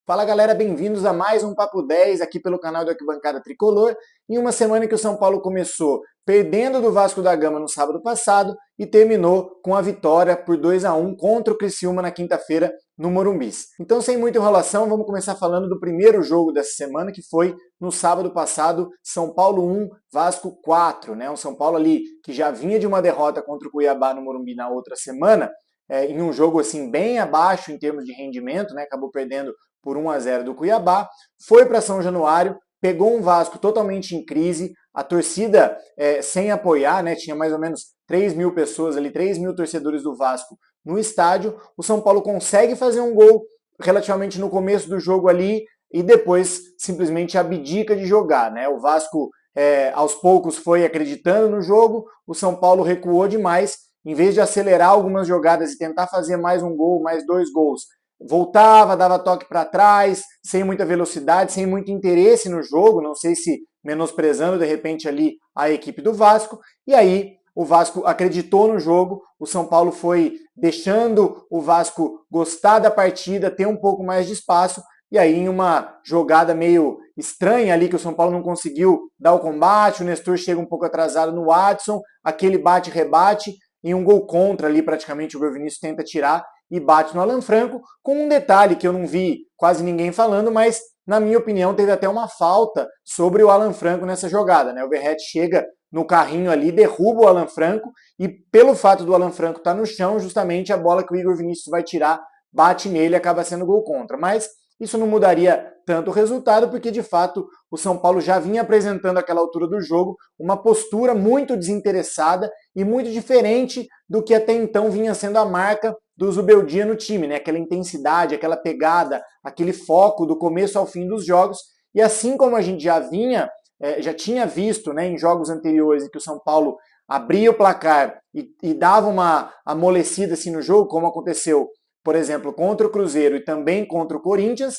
Fala galera, bem-vindos a mais um Papo 10 aqui pelo canal do Arquibancada Tricolor, em uma semana que o São Paulo começou perdendo do Vasco da Gama no sábado passado e terminou com a vitória por 2-1 contra o Criciúma na quinta-feira no Morumbi. Então, sem muita enrolação, vamos começar falando do primeiro jogo dessa semana, que foi no sábado passado, São Paulo 1, Vasco 4, né? Um São Paulo ali que já vinha de uma derrota contra o Cuiabá no Morumbi na outra semana, em um jogo assim bem abaixo em termos de rendimento, né? Acabou perdendo por 1-0 do Cuiabá, foi para São Januário, pegou um Vasco totalmente em crise, a torcida sem apoiar, né, tinha mais ou menos 3 mil pessoas ali, 3 mil torcedores do Vasco no estádio. O São Paulo consegue fazer um gol relativamente no começo do jogo ali e depois simplesmente abdica de jogar, né? O Vasco aos poucos foi acreditando no jogo, o São Paulo recuou demais, em vez de acelerar algumas jogadas e tentar fazer mais um gol, mais dois gols, voltava, dava toque para trás, sem muita velocidade, sem muito interesse no jogo, não sei se menosprezando de repente ali a equipe do Vasco, e aí o Vasco acreditou no jogo, o São Paulo foi deixando o Vasco gostar da partida, ter um pouco mais de espaço, e aí em uma jogada meio estranha ali que o São Paulo não conseguiu dar o combate, o Nestor chega um pouco atrasado no Watson, aquele bate-rebate, e um gol contra ali praticamente, o Gol Vinícius tenta tirar, e bate no Alan Franco, com um detalhe que eu não vi quase ninguém falando, mas na minha opinião teve até uma falta sobre o Alan Franco nessa jogada, né? O Verratti chega no carrinho ali, derruba o Alan Franco e pelo fato do Alan Franco estar no chão, justamente a bola que o Igor Vinícius vai tirar bate nele e acaba sendo gol contra. Mas isso não mudaria tanto o resultado, porque de fato o São Paulo já vinha apresentando àquela altura do jogo uma postura muito desinteressada e muito diferente do que até então vinha sendo a marca do Zubeldia no time, né? Aquela intensidade, aquela pegada, aquele foco do começo ao fim dos jogos. E assim como a gente já tinha visto, né, em jogos anteriores em que o São Paulo abria o placar e dava uma amolecida assim no jogo, como aconteceu, por exemplo, contra o Cruzeiro e também contra o Corinthians,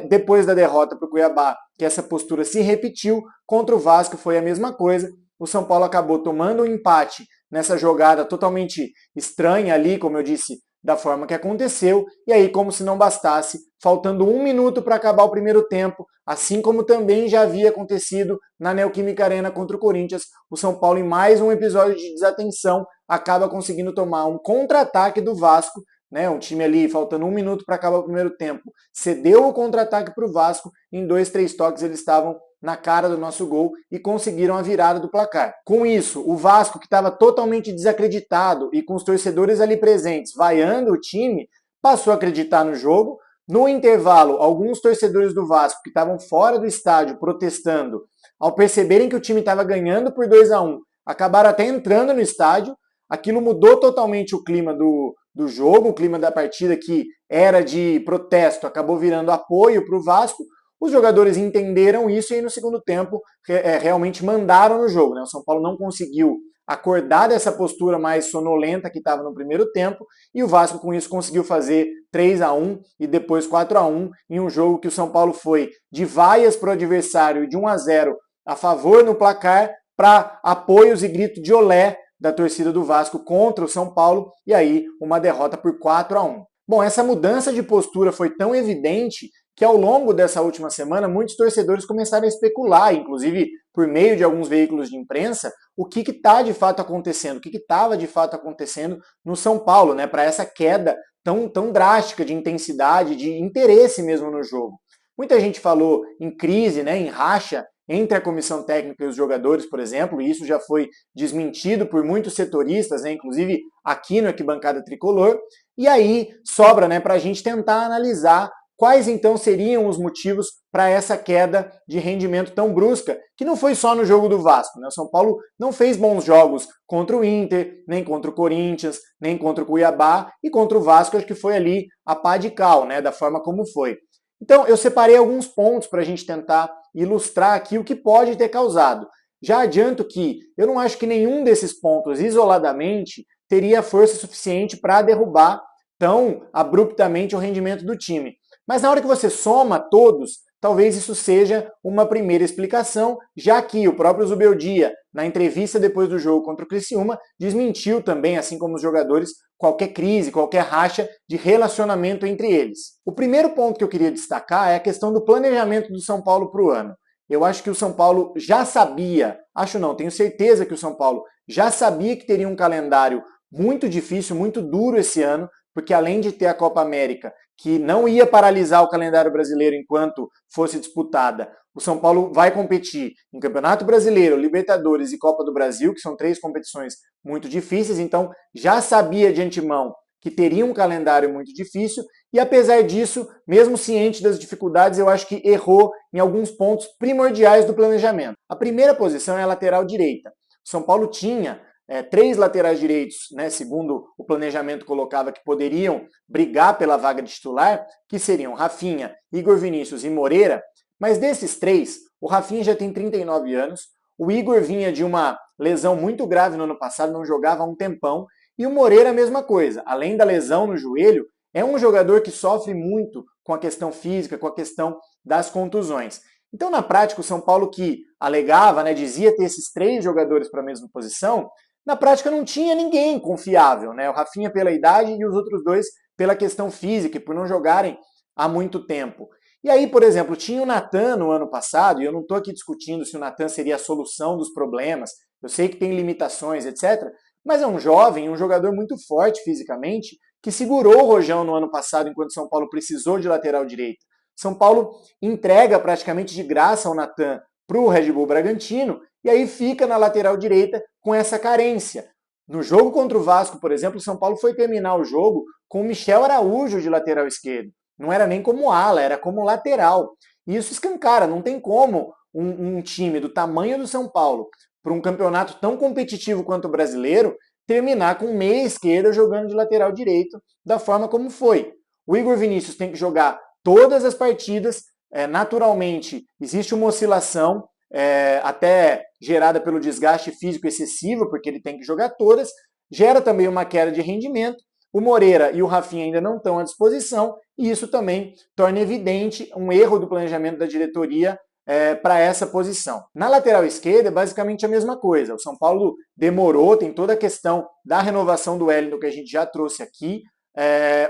depois da derrota para o Cuiabá, que essa postura se repetiu, contra o Vasco foi a mesma coisa, o São Paulo acabou tomando um empate nessa jogada totalmente estranha ali, como eu disse, da forma que aconteceu, e aí, como se não bastasse, faltando 1 minuto para acabar o primeiro tempo, assim como também já havia acontecido na Neoquímica Arena contra o Corinthians, o São Paulo, em mais um episódio de desatenção, acaba conseguindo tomar um contra-ataque do Vasco, né, um time ali, faltando 1 minuto para acabar o primeiro tempo, cedeu o contra-ataque para o Vasco, em 2, 3 toques eles estavam na cara do nosso gol e conseguiram a virada do placar. Com isso, o Vasco, que estava totalmente desacreditado e com os torcedores ali presentes vaiando o time, passou a acreditar no jogo. No intervalo, alguns torcedores do Vasco que estavam fora do estádio protestando, ao perceberem que o time estava ganhando por 2-1, acabaram até entrando no estádio. Aquilo mudou totalmente o clima do jogo, o clima da partida, que era de protesto, acabou virando apoio para o Vasco. Os jogadores entenderam isso e aí no segundo tempo realmente mandaram no jogo, né? O São Paulo não conseguiu acordar dessa postura mais sonolenta que estava no primeiro tempo e o Vasco com isso conseguiu fazer 3-1 e depois 4-1 em um jogo que o São Paulo foi de vaias para o adversário e de 1-0 a favor no placar para apoios e grito de olé da torcida do Vasco contra o São Paulo e aí uma derrota por 4-1. Bom, essa mudança de postura foi tão evidente que ao longo dessa última semana muitos torcedores começaram a especular, inclusive por meio de alguns veículos de imprensa, o que está de fato acontecendo, o que estava de fato acontecendo no São Paulo, né, para essa queda tão drástica de intensidade, de interesse mesmo no jogo. Muita gente falou em crise, né, em racha entre a comissão técnica e os jogadores, por exemplo, e isso já foi desmentido por muitos setoristas, né, inclusive aqui no Arquibancada Tricolor, e aí sobra, né, para a gente tentar analisar quais então seriam os motivos para essa queda de rendimento tão brusca, que não foi só no jogo do Vasco, né? O São Paulo não fez bons jogos contra o Inter, nem contra o Corinthians, nem contra o Cuiabá, e contra o Vasco acho que foi ali a pá de cal, né, da forma como foi. Então eu separei alguns pontos para a gente tentar ilustrar aqui o que pode ter causado. Já adianto que eu não acho que nenhum desses pontos isoladamente teria força suficiente para derrubar tão abruptamente o rendimento do time. Mas na hora que você soma todos, Talvez isso seja uma primeira explicação, já que o próprio Zubeldia, na entrevista depois do jogo contra o Criciúma, desmentiu também, assim como os jogadores, qualquer crise, qualquer racha de relacionamento entre eles. O primeiro ponto que eu queria destacar é a questão do planejamento do São Paulo para o ano. Eu acho que o São Paulo já sabia, acho não, tenho certeza que o São Paulo já sabia que teria um calendário muito difícil, muito duro esse ano, porque além de ter a Copa América, que não ia paralisar o calendário brasileiro enquanto fosse disputada, o São Paulo vai competir em Campeonato Brasileiro, Libertadores e Copa do Brasil, que são 3 competições muito difíceis, então já sabia de antemão que teria um calendário muito difícil, e apesar disso, mesmo ciente das dificuldades, eu acho que errou em alguns pontos primordiais do planejamento. A primeira posição é a lateral direita. O São Paulo tinha 3 laterais direitos, né, segundo o planejamento colocava, que poderiam brigar pela vaga de titular, que seriam Rafinha, Igor Vinícius e Moreira, mas desses 3, o Rafinha já tem 39 anos, o Igor vinha de uma lesão muito grave no ano passado, não jogava há um tempão, e o Moreira a mesma coisa, além da lesão no joelho, é um jogador que sofre muito com a questão física, com a questão das contusões. Então, na prática, o São Paulo que alegava, né, dizia ter esses 3 jogadores para a mesma posição, na prática não tinha ninguém confiável, né? O Rafinha pela idade e os outros 2 pela questão física e por não jogarem há muito tempo. E aí, por exemplo, tinha o Natan no ano passado, e eu não estou aqui discutindo se o Natan seria a solução dos problemas, eu sei que tem limitações, etc., mas é um jovem, um jogador muito forte fisicamente, que segurou o Rojão no ano passado enquanto São Paulo precisou de lateral direito. São Paulo entrega praticamente de graça ao Natan para o Red Bull Bragantino, e aí fica na lateral direita com essa carência. No jogo contra o Vasco, por exemplo, o São Paulo foi terminar o jogo com o Michel Araújo de lateral esquerdo. Não era nem como ala, era como lateral. E isso escancara, não tem como um time do tamanho do São Paulo, para um campeonato tão competitivo quanto o brasileiro, terminar com meia esquerda jogando de lateral direito da forma como foi. O Igor Vinícius tem que jogar todas as partidas, naturalmente existe uma oscilação, até gerada pelo desgaste físico excessivo, porque ele tem que jogar todas, gera também uma queda de rendimento. O Moreira e o Rafinha ainda não estão à disposição, e isso também torna evidente um erro do planejamento da diretoria para essa posição. Na lateral esquerda é basicamente a mesma coisa. O São Paulo demorou, tem toda a questão da renovação do Wellington que a gente já trouxe aqui.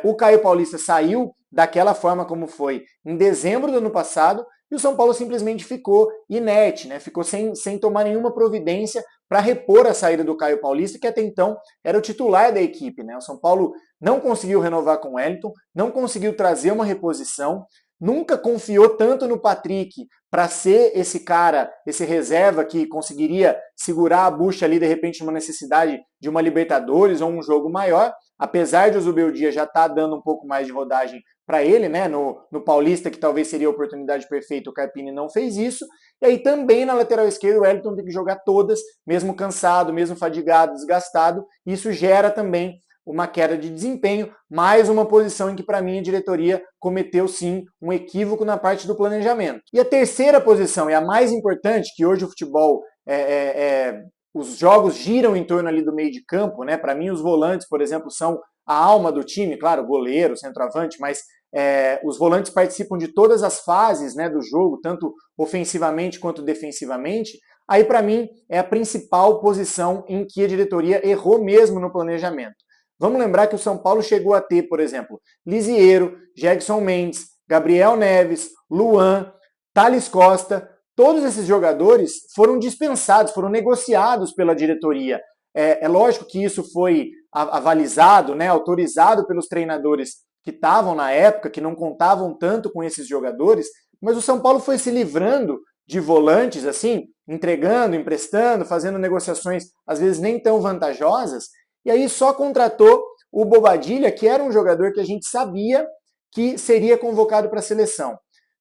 O Caio Paulista saiu daquela forma como foi em dezembro do ano passado, e o São Paulo simplesmente ficou inerte, né? Ficou sem tomar nenhuma providência para repor a saída do Caio Paulista, que até então era o titular da equipe, né? O São Paulo não conseguiu renovar com o Wellington, não conseguiu trazer uma reposição, nunca confiou tanto no Patrick para ser esse cara, esse reserva que conseguiria segurar a bucha ali, de repente, numa necessidade de uma Libertadores ou um jogo maior, apesar de o Zubeldia já estar dando um pouco mais de rodagem para ele, né, no Paulista, que talvez seria a oportunidade perfeita, o Carpini não fez isso. E aí também na lateral esquerda o Wellington tem que jogar todas, mesmo cansado, mesmo fadigado, desgastado. Isso gera também uma queda de desempenho, mais uma posição em que, para mim, a diretoria cometeu, sim, um equívoco na parte do planejamento. E a terceira posição, e a mais importante, que hoje o futebol, os jogos giram em torno ali do meio de campo, né? Para mim, os volantes, por exemplo, são a alma do time, claro, goleiro, centroavante, mas os volantes participam de todas as fases, né, do jogo, tanto ofensivamente quanto defensivamente. Aí, para mim, é a principal posição em que a diretoria errou mesmo no planejamento. Vamos lembrar que o São Paulo chegou a ter, por exemplo, Lisiero, Jegson Mendes, Gabriel Neves, Luan, Thales Costa. Todos esses jogadores foram dispensados, foram negociados pela diretoria. É lógico que isso foi avalizado, né, autorizado pelos treinadores que estavam na época, que não contavam tanto com esses jogadores, mas o São Paulo foi se livrando de volantes, assim, entregando, emprestando, fazendo negociações às vezes nem tão vantajosas, e aí só contratou o Bobadilla, que era um jogador que a gente sabia que seria convocado para a seleção.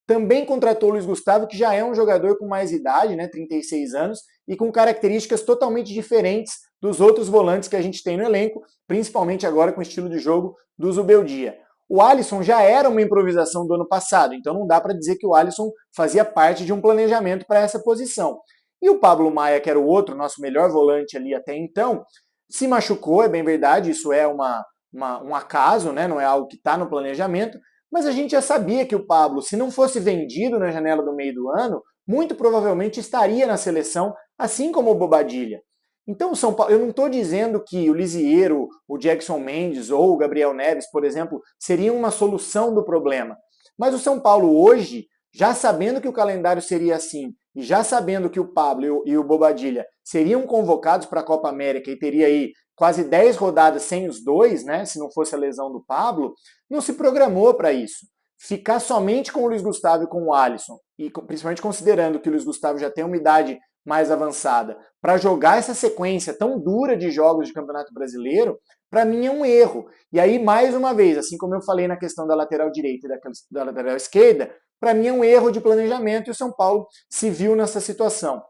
Também contratou o Luiz Gustavo, que já é um jogador com mais idade, né, 36 anos, e com características totalmente diferentes dos outros volantes que a gente tem no elenco, principalmente agora com o estilo de jogo do Zubeldia. O Alisson já era uma improvisação do ano passado, então não dá para dizer que o Alisson fazia parte de um planejamento para essa posição. E o Pablo Maia, que era o outro, nosso melhor volante ali até então, se machucou, é bem verdade, isso é um acaso, né? Não é algo que está no planejamento, Mas a gente já sabia que o Pablo, se não fosse vendido na janela do meio do ano, muito provavelmente estaria na seleção, assim como o Bobadilla. Então, o São Paulo, eu não estou dizendo que o Lisieiro, o Jackson Mendes ou o Gabriel Neves, por exemplo, seriam uma solução do problema. Mas o São Paulo hoje, já sabendo que o calendário seria assim, e já sabendo que o Pablo e o Bobadilla seriam convocados para a Copa América e teria aí quase 10 rodadas sem os dois, né, se não fosse a lesão do Pablo, não se programou para isso. Ficar somente com o Luiz Gustavo e com o Alisson, e principalmente considerando que o Luiz Gustavo já tem uma idade mais avançada, para jogar essa sequência tão dura de jogos de Campeonato Brasileiro, para mim é um erro. E aí, mais uma vez, assim como eu falei na questão da lateral direita e da lateral esquerda, para mim é um erro de planejamento e o São Paulo se viu nessa situação.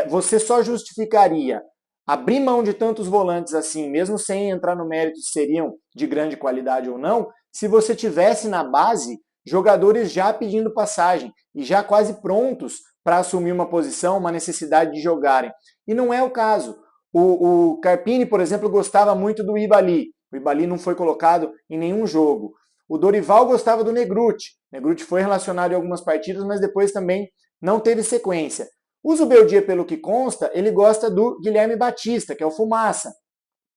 Você só justificaria abrir mão de tantos volantes assim, mesmo sem entrar no mérito se seriam de grande qualidade ou não, se você tivesse na base jogadores já pedindo passagem e já quase prontos para assumir uma posição, uma necessidade de jogarem. E não é o caso. O Carpini, por exemplo, gostava muito do Ibali. O Ibali não foi colocado em nenhum jogo. O Dorival gostava do Negrutti. O Negrutti foi relacionado em algumas partidas, mas depois também não teve sequência. O Zubeldia, pelo que consta, ele gosta do Guilherme Batista, que é o Fumaça,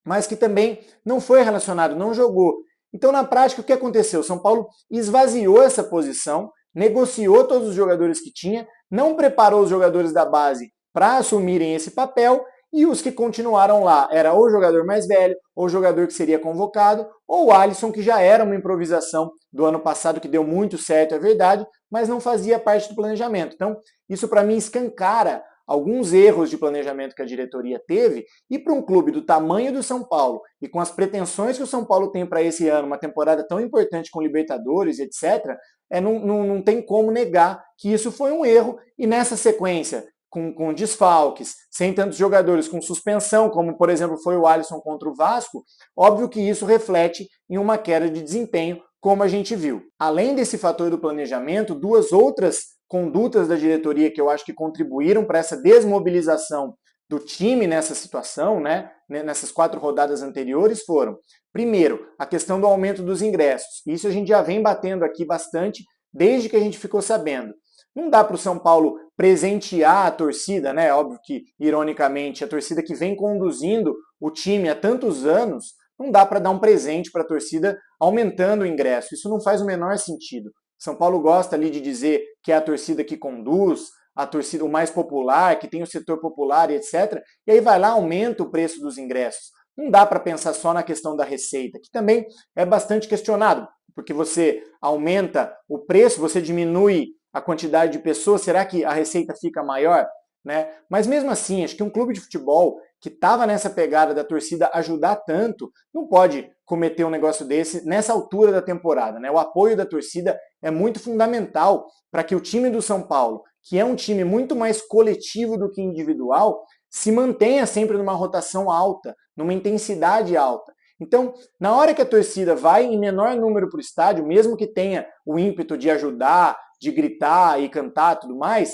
mas que também não foi relacionado, não jogou. Então, na prática, o que aconteceu? O São Paulo esvaziou essa posição, negociou todos os jogadores que tinha, não preparou os jogadores da base para assumirem esse papel, e os que continuaram lá era ou o jogador mais velho, ou o jogador que seria convocado, ou o Alisson, que já era uma improvisação do ano passado, que deu muito certo, é verdade, mas não fazia parte do planejamento. Então, isso para mim escancara alguns erros de planejamento que a diretoria teve, e para um clube do tamanho do São Paulo, e com as pretensões que o São Paulo tem para esse ano, uma temporada tão importante com Libertadores, etc., não tem como negar que isso foi um erro, e nessa sequência, com desfalques, sem tantos jogadores, com suspensão, como por exemplo foi o Alisson contra o Vasco, óbvio que isso reflete em uma queda de desempenho, como a gente viu. Além desse fator do planejamento, duas outras condutas da diretoria que eu acho que contribuíram para essa desmobilização do time nessa situação, né, nessas 4 rodadas anteriores foram, primeiro, a questão do aumento dos ingressos. Isso a gente já vem batendo aqui bastante desde que a gente ficou sabendo. Não dá para o São Paulo presentear a torcida, né? Óbvio que, ironicamente, a torcida que vem conduzindo o time há tantos anos, não dá para dar um presente para a torcida aumentando o ingresso. Isso não faz o menor sentido. São Paulo gosta ali de dizer que é a torcida que conduz, a torcida o mais popular, que tem o setor popular e etc. E aí vai lá, aumenta o preço dos ingressos. Não dá para pensar só na questão da receita, que também é bastante questionado, porque você aumenta o preço, você diminui a quantidade de pessoas, será que a receita fica maior? Né? Mas mesmo assim, acho que um clube de futebol que estava nessa pegada da torcida ajudar tanto, não pode cometer um negócio desse nessa altura da temporada. Né? O apoio da torcida é muito fundamental para que o time do São Paulo, que é um time muito mais coletivo do que individual, se mantenha sempre numa rotação alta, numa intensidade alta. Então, na hora que a torcida vai em menor número para o estádio, mesmo que tenha o ímpeto de ajudar, de gritar e cantar e tudo mais,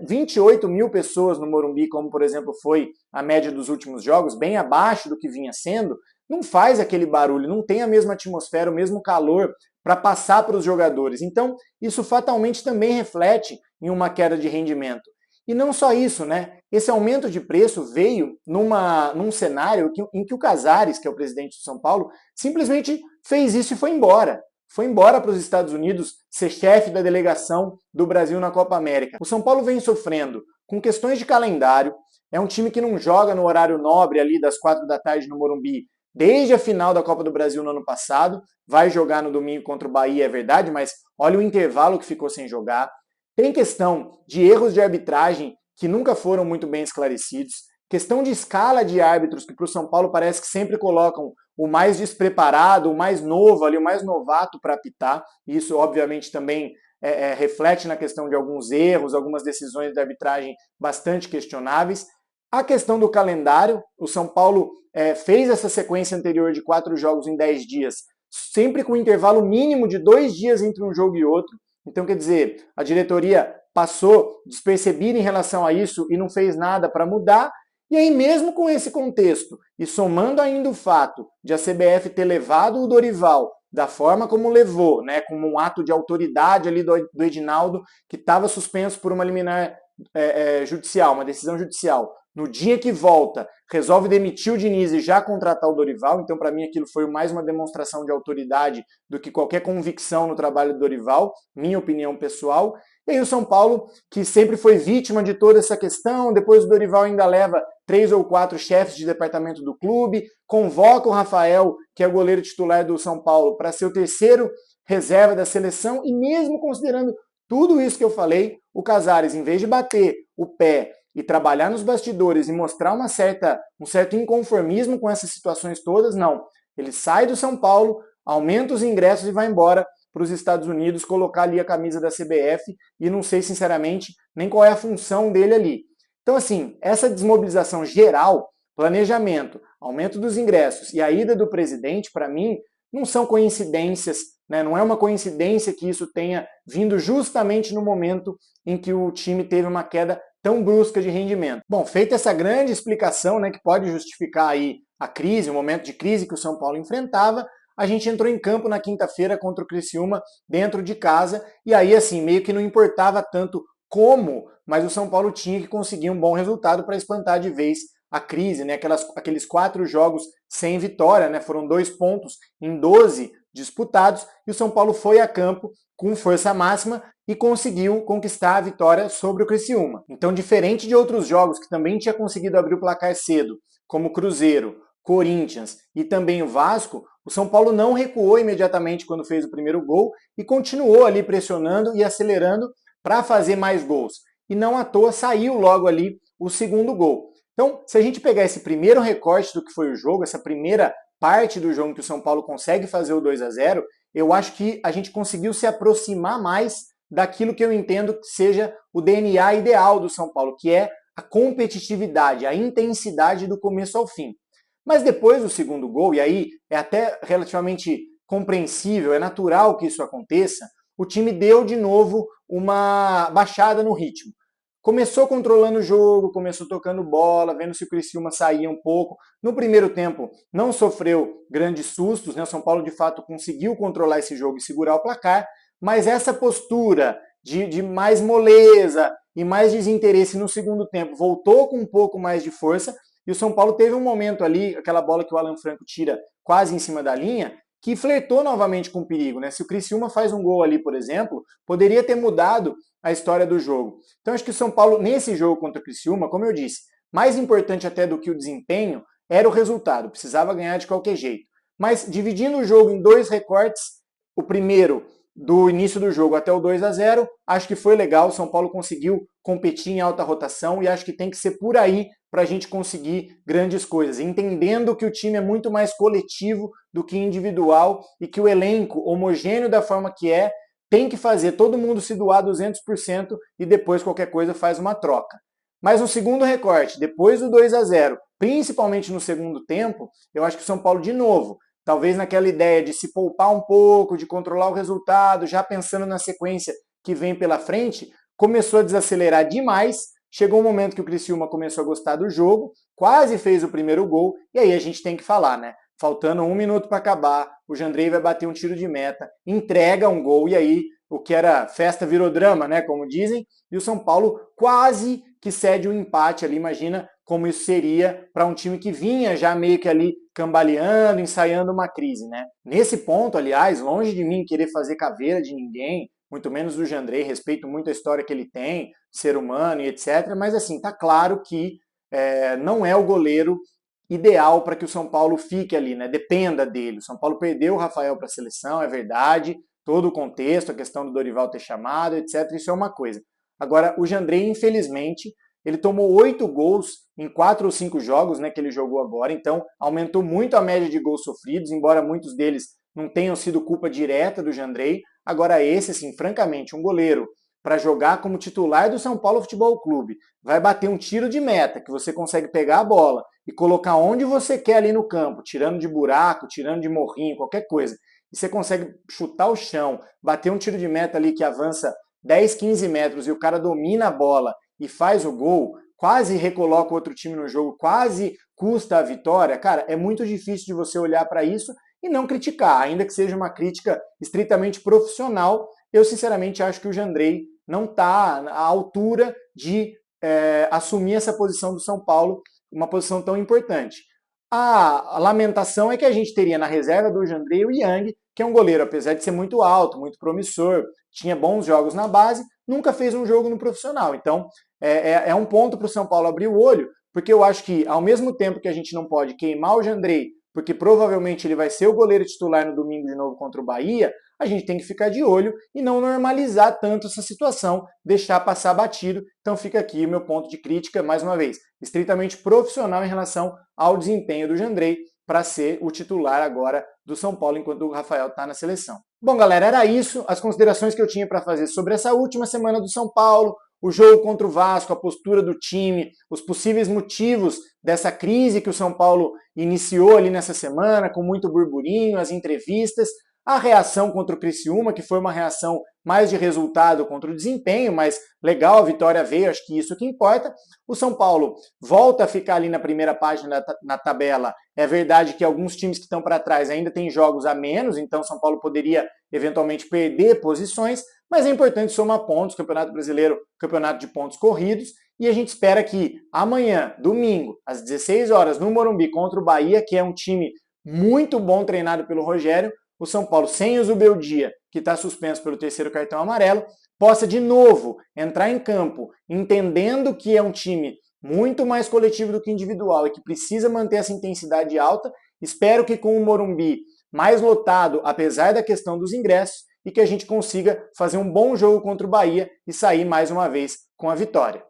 28 mil pessoas no Morumbi, como por exemplo foi a média dos últimos jogos, bem abaixo do que vinha sendo, não faz aquele barulho, não tem a mesma atmosfera, o mesmo calor para passar para os jogadores. Então, isso fatalmente também reflete em uma queda de rendimento. E não só isso, né? Esse aumento de preço veio num cenário em que o Casares, que é o presidente do São Paulo, simplesmente fez isso e foi embora. Foi embora para os Estados Unidos ser chefe da delegação do Brasil na Copa América. O São Paulo vem sofrendo com questões de calendário, é um time que não joga no horário nobre ali das 4 da tarde no Morumbi desde a final da Copa do Brasil no ano passado, vai jogar no domingo contra o Bahia, é verdade, mas olha o intervalo que ficou sem jogar. Tem questão de erros de arbitragem que nunca foram muito bem esclarecidos, questão de escala de árbitros que para o São Paulo parece que sempre colocam o mais despreparado, o mais novo ali, o mais novato para apitar. Isso obviamente também reflete na questão de alguns erros, algumas decisões de arbitragem bastante questionáveis. A questão do calendário, o São Paulo fez essa sequência anterior de 4 jogos em 10 dias, sempre com um intervalo mínimo de 2 dias entre um jogo e outro. Então, quer dizer, a diretoria passou despercebida em relação a isso e não fez nada para mudar. E aí, mesmo com esse contexto, e somando ainda o fato de a CBF ter levado o Dorival da forma como levou, né, como um ato de autoridade ali do Edinaldo, que estava suspenso por uma liminar judicial, uma decisão judicial, no dia que volta, resolve demitir o Diniz e já contratar o Dorival. Então, para mim, aquilo foi mais uma demonstração de autoridade do que qualquer convicção no trabalho do Dorival, minha opinião pessoal. E aí o São Paulo, que sempre foi vítima de toda essa questão, depois o Dorival ainda leva 3 ou 4 chefes de departamento do clube, convoca o Rafael, que é o goleiro titular do São Paulo, para ser o terceiro reserva da seleção, e mesmo considerando tudo isso que eu falei, o Casares, em vez de bater o pé e trabalhar nos bastidores e mostrar um certo inconformismo com essas situações todas, não. Ele sai do São Paulo, aumenta os ingressos e vai embora para os Estados Unidos colocar ali a camisa da CBF, e não sei sinceramente nem qual é a função dele ali. Então assim, essa desmobilização geral, planejamento, aumento dos ingressos e a ida do presidente, para mim, não são coincidências, né? Não é uma coincidência que isso tenha vindo justamente no momento em que o time teve uma queda tão brusca de rendimento. Bom, feita essa grande explicação, né, que pode justificar aí a crise, o momento de crise que o São Paulo enfrentava, a gente entrou em campo na quinta-feira contra o Criciúma, dentro de casa, e aí assim, meio que não importava tanto como, mas o São Paulo tinha que conseguir um bom resultado para espantar de vez a crise, né? Aqueles 4 jogos sem vitória, né? Foram 2 pontos em 12 disputados, e o São Paulo foi a campo com força máxima e conseguiu conquistar a vitória sobre o Criciúma. Então, diferente de outros jogos que também tinha conseguido abrir o placar cedo, como Cruzeiro, Corinthians e também o Vasco, o São Paulo não recuou imediatamente quando fez o primeiro gol e continuou ali pressionando e acelerando para fazer mais gols. E não à toa saiu logo ali o segundo gol. Então, se a gente pegar esse primeiro recorte do que foi o jogo, essa primeira parte do jogo que o São Paulo consegue fazer o 2-0, eu acho que a gente conseguiu se aproximar mais daquilo que eu entendo que seja o DNA ideal do São Paulo, que é a competitividade, a intensidade do começo ao fim. Mas depois do segundo gol, e aí é até relativamente compreensível, é natural que isso aconteça, o time deu de novo uma baixada no ritmo. Começou controlando o jogo, começou tocando bola, vendo se o Criciúma saía um pouco. No primeiro tempo não sofreu grandes sustos, né? O São Paulo de fato conseguiu controlar esse jogo e segurar o placar, mas essa postura de mais moleza e mais desinteresse no segundo tempo voltou com um pouco mais de força, e o São Paulo teve um momento ali, aquela bola que o Alan Franco tira quase em cima da linha, que flertou novamente com o perigo, né? Se o Criciúma faz um gol ali, por exemplo, poderia ter mudado a história do jogo. Então acho que o São Paulo, nesse jogo contra o Criciúma, como eu disse, mais importante até do que o desempenho, era o resultado, precisava ganhar de qualquer jeito. Mas dividindo o jogo em 2 recortes, o primeiro do início do jogo até o 2-0, acho que foi legal, o São Paulo conseguiu competir em alta rotação e acho que tem que ser por aí para a gente conseguir grandes coisas, entendendo que o time é muito mais coletivo do que individual e que o elenco, homogêneo da forma que é, tem que fazer todo mundo se doar 200% e depois qualquer coisa faz uma troca. Mas no segundo recorte, depois do 2-0, principalmente no segundo tempo, eu acho que o São Paulo de novo, talvez naquela ideia de se poupar um pouco, de controlar o resultado, já pensando na sequência que vem pela frente, começou a desacelerar demais. Chegou um momento que o Criciúma começou a gostar do jogo, quase fez o primeiro gol, e aí a gente tem que falar, né? Faltando 1 minuto para acabar, o Jandrei vai bater um tiro de meta, entrega um gol, e aí o que era festa virou drama, né? Como dizem, e o São Paulo quase que cede o empate ali. Imagina como isso seria para um time que vinha já meio que ali cambaleando, ensaiando uma crise, né? Nesse ponto, aliás, longe de mim querer fazer caveira de ninguém, muito menos do Jandrei, respeito muito a história que ele tem, ser humano e etc. Mas assim, tá claro que não é o goleiro ideal para que o São Paulo fique ali, né? Dependa dele. O São Paulo perdeu o Rafael para a seleção, é verdade, todo o contexto, a questão do Dorival ter chamado, etc. Isso é uma coisa. Agora, o Jandrei, infelizmente, ele tomou 8 gols em 4 ou 5 jogos, né, que ele jogou agora, então aumentou muito a média de gols sofridos, embora muitos deles não tenham sido culpa direta do Jandrei. Agora esse, assim, francamente, um goleiro para jogar como titular do São Paulo Futebol Clube, vai bater um tiro de meta, que você consegue pegar a bola e colocar onde você quer ali no campo, tirando de buraco, tirando de morrinho, qualquer coisa, e você consegue chutar o chão, bater um tiro de meta ali que avança 10, 15 metros e o cara domina a bola e faz o gol, quase recoloca o outro time no jogo, quase custa a vitória, cara, é muito difícil de você olhar para isso e não criticar, ainda que seja uma crítica estritamente profissional. Eu sinceramente acho que o Jandrei não está à altura de assumir essa posição do São Paulo, uma posição tão importante. A lamentação é que a gente teria na reserva do Jandrei o Yang, que é um goleiro, apesar de ser muito alto, muito promissor, tinha bons jogos na base, nunca fez um jogo no profissional. Então, é um ponto para o São Paulo abrir o olho, porque eu acho que, ao mesmo tempo que a gente não pode queimar o Jandrei, porque provavelmente ele vai ser o goleiro titular no domingo de novo contra o Bahia, a gente tem que ficar de olho e não normalizar tanto essa situação, deixar passar batido. Então fica aqui o meu ponto de crítica, mais uma vez, estritamente profissional em relação ao desempenho do Jandrei para ser o titular agora do São Paulo, enquanto o Rafael está na seleção. Bom, galera, era isso, as considerações que eu tinha para fazer sobre essa última semana do São Paulo, o jogo contra o Vasco, a postura do time, os possíveis motivos dessa crise que o São Paulo iniciou ali nessa semana, com muito burburinho, as entrevistas, a reação contra o Criciúma, que foi uma reação mais de resultado contra o desempenho, mas legal, a vitória veio, acho que isso que importa. O São Paulo volta a ficar ali na primeira página na tabela. É verdade que alguns times que estão para trás ainda têm jogos a menos, então o São Paulo poderia eventualmente perder posições, mas é importante somar pontos, Campeonato Brasileiro, campeonato de pontos corridos, e a gente espera que amanhã, domingo, às 16 horas, no Morumbi, contra o Bahia, que é um time muito bom treinado pelo Rogério, o São Paulo, sem o Zubeldia, que está suspenso pelo terceiro cartão amarelo, possa de novo entrar em campo, entendendo que é um time muito mais coletivo do que individual e que precisa manter essa intensidade alta. Espero que com o Morumbi mais lotado, apesar da questão dos ingressos, e que a gente consiga fazer um bom jogo contra o Bahia e sair mais uma vez com a vitória.